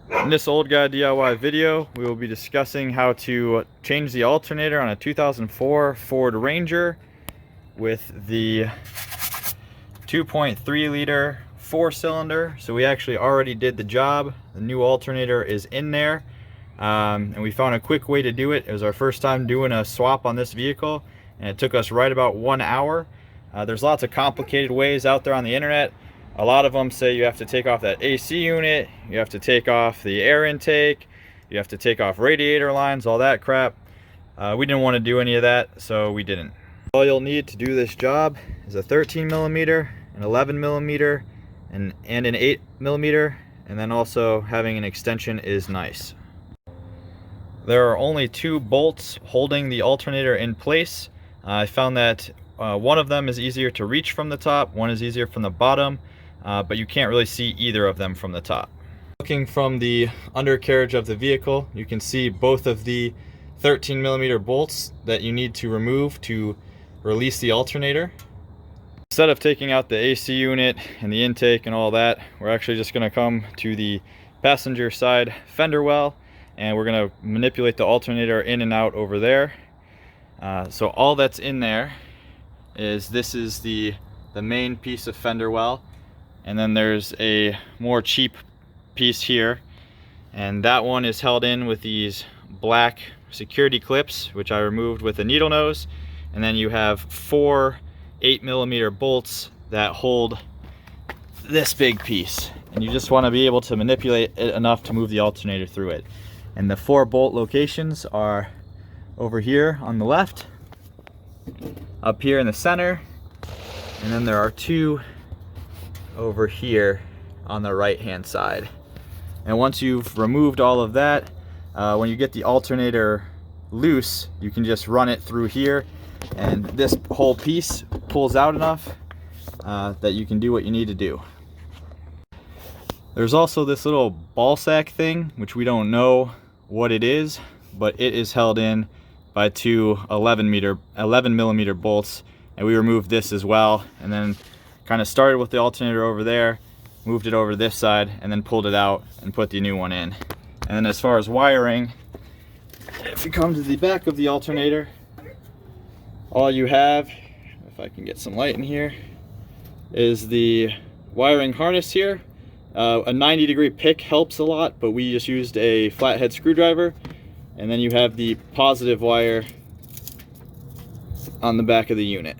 In this Old Guy DIY video, we will be discussing how to change the alternator on a 2004 Ford Ranger with the 2.3 liter 4-cylinder. So we actually already did the job. The new alternator is in there, and we found a quick way to do it. It was our first time doing a swap on this vehicle, and it took us right about 1 hour. There's lots of complicated ways out there on the internet. A lot of them say you have to take off that AC unit, you have to take off the air intake, you have to take off radiator lines, all that crap. We didn't want to do any of that, so we didn't. All you'll need to do this job is a 13mm, an 11mm, and an 8mm, and then also having an extension is nice. There are only 2 bolts holding the alternator in place. I found that one of them is easier to reach from the top, one is easier from the bottom. But you can't really see either of them from the top. Looking from the undercarriage of the vehicle, you can see both of the 13mm bolts that you need to remove to release the alternator. Instead of taking out the AC unit and the intake and all that, we're actually just going to come to the passenger side fender well, and we're going to manipulate the alternator in and out over there. So all that's in there is this is the main piece of fender well. And then there's a more cheap piece here, and that one is held in with these black security clips, which I removed with a needle nose. And then you have 4 8mm bolts that hold this big piece, and you just want to be able to manipulate it enough to move the alternator through it. And the 4 bolt locations are over here on the left, up here in the center, and then there are 2 over here on the right hand side. And once you've removed all of that, when you get the alternator loose, you can just run it through here, and this whole piece pulls out enough that you can do what you need to do. There's also this little ball sack thing, which we don't know what it is, but it is held in by 2 11mm bolts, and we removed this as well, and then kind of started with the alternator over there, moved it over this side, and then pulled it out and put the new one in. And then as far as wiring, if you come to the back of the alternator, all you have, if I can get some light in here, is the wiring harness here. A 90-degree pick helps a lot, but we just used a flathead screwdriver. And then you have the positive wire on the back of the unit.